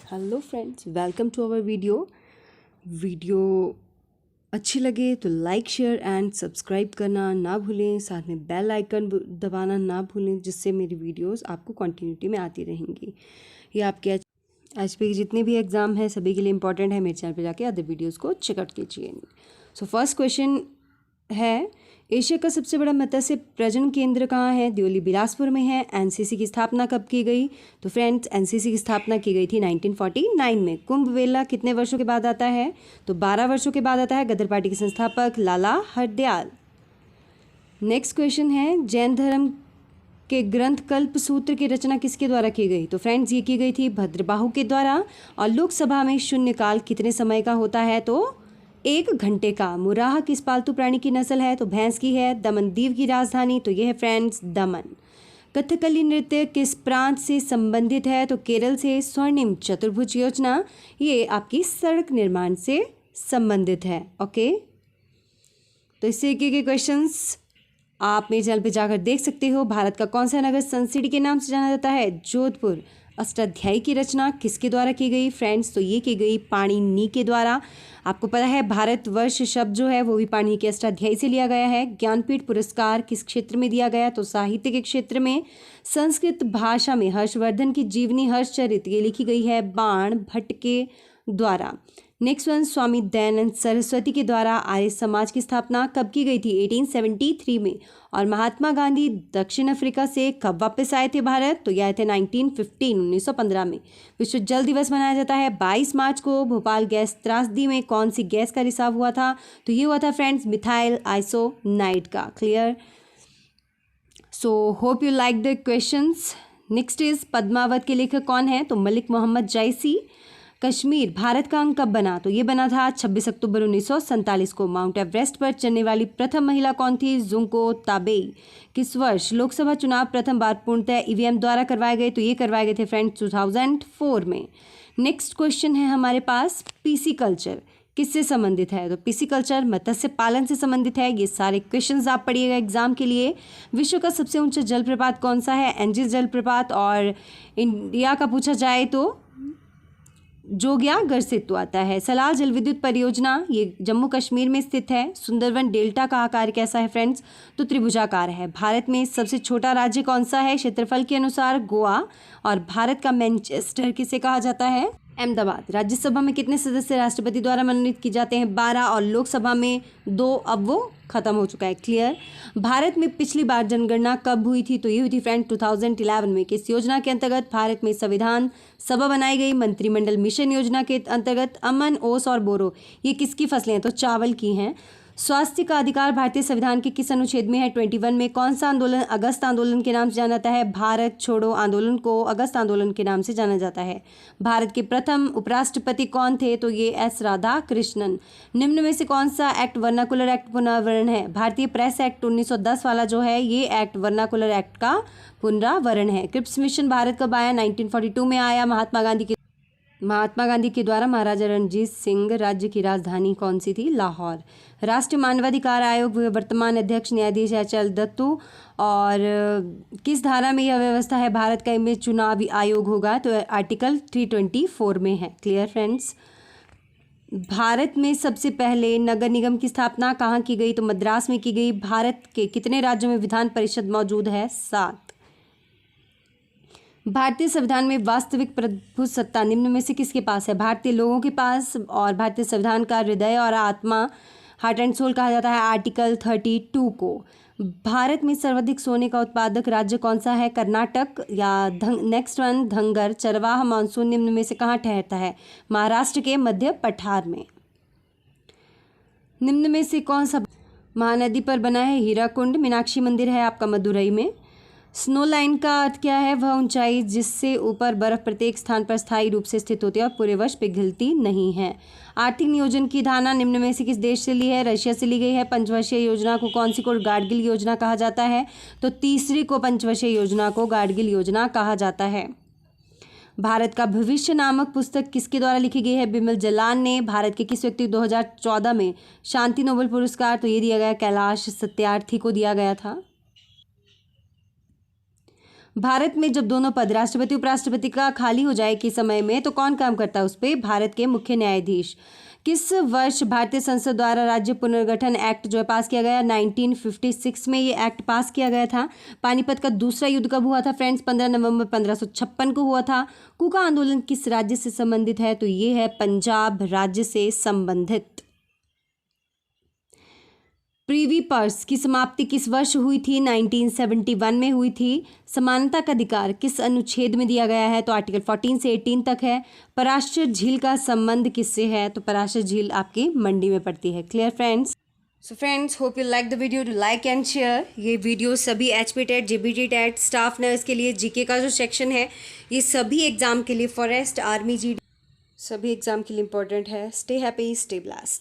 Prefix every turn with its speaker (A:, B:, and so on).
A: Hello friends, welcome to our video अच्छी लगे तो लाइक शेयर एंड सब्सक्राइब करना ना भूलें। साथ में बेल आइकन दबाना ना भूलें, जिससे मेरी वीडियोस आपको कंटिन्यूटी में आती रहेंगी। ये आपके एच पी के जितने भी एग्ज़ाम हैं सभी के लिए इंपॉर्टेंट है। मेरे चैनल पे जाके अदर वीडियोस को चेकआउट कीजिए। सो फर्स्ट क्वेश्चन है, एशिया का सबसे बड़ा मत्स्य प्रजनन केंद्र कहाँ है? दिल्ली बिलासपुर में है। एनसीसी की स्थापना कब की गई? तो फ्रेंड्स, एनसीसी की स्थापना की गई थी 1949 में। कुंभ मेला कितने वर्षों के बाद आता है? तो 12 वर्षों के बाद आता है। गदर पार्टी के संस्थापक लाला हरदयाल। नेक्स्ट क्वेश्चन है, जैन धर्म के ग्रंथ कल्प सूत्र की रचना किसके द्वारा की गई? तो फ्रेंड्स, ये की गई थी भद्रबाहु के द्वारा। और लोकसभा में शून्यकाल कितने समय का होता है? तो 1 घंटे का। मुराह किस पालतू प्राणी की नस्ल है? तो भैंस की है। दमन दीव की राजधानी? तो यह है फ्रेंड्स दमन। कथकली नृत्य किस प्रांत से संबंधित है? तो केरल से। स्वर्णिम चतुर्भुज योजना ये आपकी सड़क निर्माण से संबंधित है। ओके, तो इससे के क्वेश्चंस आप मेरे चैनल पे जाकर देख सकते हो। भारत का कौन सा नगर सन सिटी के नाम से जाना जाता है? जोधपुर। अष्टाध्यायी की रचना किसके द्वारा की गई? फ्रेंड्स, तो ये की गई पाणिनि के द्वारा। आपको पता है भारतवर्ष शब्द जो है वो भी पाणिनि के अष्टाध्यायी से लिया गया है। ज्ञानपीठ पुरस्कार किस क्षेत्र में दिया गया? तो साहित्य के क्षेत्र में। संस्कृत भाषा में हर्षवर्धन की जीवनी हर्षचरित ये लिखी गई है बाण भट्ट के द्वारा। नेक्स्ट वन, स्वामी दयानंद सरस्वती के द्वारा आर्य समाज की स्थापना कब की गई थी? 1873 में। और महात्मा गांधी दक्षिण अफ्रीका से कब वापस आए थे भारत? तो यह आए थे 1915 में। विश्व जल दिवस मनाया जाता है 22 मार्च को। भोपाल गैस त्रासदी में कौन सी गैस का रिसाव हुआ था? तो ये हुआ था फ्रेंड्स मिथाइल आइसोनाइड का। Clear? So hope you like the questions. Next is, Padmavat के लेखक कौन है? तो मलिक मोहम्मद जायसी। कश्मीर भारत का अंग कब बना? तो ये बना था 26 अक्टूबर 1947 को। माउंट एवरेस्ट पर चढ़ने वाली प्रथम महिला कौन थी? Junko Tabei. किस वर्ष लोकसभा चुनाव प्रथम बार पूर्णतः ईवीएम द्वारा करवाए गए? तो ये करवाए गए थे फ्रेंड्स 2004 में। नेक्स्ट क्वेश्चन है हमारे पास, पीसी कल्चर किससे संबंधित है? तो पीसी कल्चर मत्स्य पालन से संबंधित है। ये सारे क्वेश्चंस आप पढ़िएगा एग्जाम के लिए। विश्व का सबसे ऊंचा जलप्रपात कौन सा है? एंजिल जलप्रपात। और इंडिया का पूछा जाए तो जोग्यागर सेतु आता है। सलाल जल विद्युत परियोजना ये जम्मू कश्मीर में स्थित है। सुंदरवन डेल्टा का आकार कैसा है फ्रेंड्स? तो त्रिभुजाकार है। भारत में सबसे छोटा राज्य कौन सा है क्षेत्रफल के अनुसार? गोवा। और भारत का मैनचेस्टर किसे कहा जाता है? अहमदाबाद। राज्यसभा में कितने सदस्य राष्ट्रपति द्वारा मनोनीत किए जाते हैं? 12। और लोकसभा में 2। अब वो खत्म हो चुका है। क्लियर? भारत में पिछली बार जनगणना कब हुई थी? तो ये हुई थी फ्रेंड 2011 में। किस योजना के अंतर्गत भारत में संविधान सभा बनाई गई? मंत्रिमंडल मिशन योजना के अंतर्गत। अमन, ओस और बोरो ये किसकी फसलें हैं? तो चावल की हैं। स्वास्थ्य का अधिकार भारतीय संविधान के किस अनुच्छेद में है? 21 में। कौन सा आंदोलन अगस्त आंदोलन के नाम से जाना जाता है? भारत छोड़ो आंदोलन को अगस्त आंदोलन के नाम से जाना जाता है। भारत के प्रथम उपराष्ट्रपति कौन थे? तो ये एस राधा कृष्णन। निम्न में से कौन सा एक्ट वर्नाकुलर एक्ट पुनर्वरण है? भारतीय प्रेस एक्ट 1910 वाला जो है ये एक्ट वर्नाकुलर एक्ट का पुनरावरण है। क्रिप्स मिशन भारत कब आया? 1942 में आया। महात्मा गांधी के द्वारा। महाराजा रणजीत सिंह राज्य की राजधानी कौन सी थी? लाहौर। राष्ट्रीय मानवाधिकार आयोग वर्तमान अध्यक्ष न्यायाधीश एच.एल. दत्तू। और किस धारा में यह व्यवस्था है भारत का में चुनावी आयोग होगा? तो आर्टिकल 324 में है। Clear friends? भारत में सबसे पहले नगर निगम की स्थापना कहाँ की गई? तो मद्रास में की गई। भारत के कितने राज्यों में विधान परिषद मौजूद है? 7। भारतीय संविधान में वास्तविक प्रभु सत्ता निम्न में से किसके पास है? भारतीय लोगों के पास। और भारतीय संविधान का हृदय और आत्मा हार्ट एंड सोल कहा जाता है आर्टिकल 32 को। भारत में सर्वाधिक सोने का उत्पादक राज्य कौन सा है? कर्नाटक। या नेक्स्ट वन, धंगर चरवाहा मानसून निम्न में से कहाँ ठहरता है? महाराष्ट्र के मध्य पठार में। निम्न में से कौन सा महानदी पर बना है? हीराकुंड। मीनाक्षी मंदिर है आपका मदुरई में। स्नो लाइन का अर्थ क्या है? वह ऊंचाई जिससे ऊपर बर्फ प्रत्येक स्थान पर स्थायी रूप से स्थित होती है और पूरे वर्ष पिघलती नहीं है। आर्थिक नियोजन की धारणा निम्न में से किस देश से ली है? रशिया से ली गई है। पंचवर्षीय योजना को कौन सी को गाडगिल योजना कहा जाता है? तो तीसरी को पंचवर्षीय योजना को गाडगिल योजना कहा जाता है। भारत का भविष्य नामक पुस्तक किसके द्वारा लिखी गई है? बिमल जलान ने। भारत के किस व्यक्ति 2014 में शांति नोबेल पुरस्कार? तो ये दिया गया कैलाश सत्यार्थी को दिया गया था। भारत में जब दोनों पद राष्ट्रपति उपराष्ट्रपति का खाली हो जाए के समय में तो कौन काम करता है उस पर? भारत के मुख्य न्यायाधीश। किस वर्ष भारतीय संसद द्वारा राज्य पुनर्गठन एक्ट जो है पास किया गया? 1956 में ये एक्ट पास किया गया था। पानीपत का दूसरा युद्ध कब हुआ था फ्रेंड्स? 15 नवंबर 1556 को हुआ था। कूका आंदोलन किस राज्य से संबंधित है? तो ये है पंजाब राज्य से संबंधित। प्रिवी पर्स की समाप्ति किस वर्ष हुई थी? 1971 में हुई थी। समानता का अधिकार किस अनुच्छेद में दिया गया है? तो आर्टिकल 14 से 18 तक है। पराशर झील का संबंध किससे है? तो पराशर झील आपकी मंडी में पड़ती है। Clear friends? So friends, hope you like the video, to like and share. ये वीडियो सभी HP TET, JBT TET, staff nurse के लिए GK का जो सेक्शन है ये सभी एग्जाम के लिए, फॉरेस्ट, आर्मी, GD सभी एग्जाम के लिए इंपॉर्टेंट है। Stay happy, stay blast.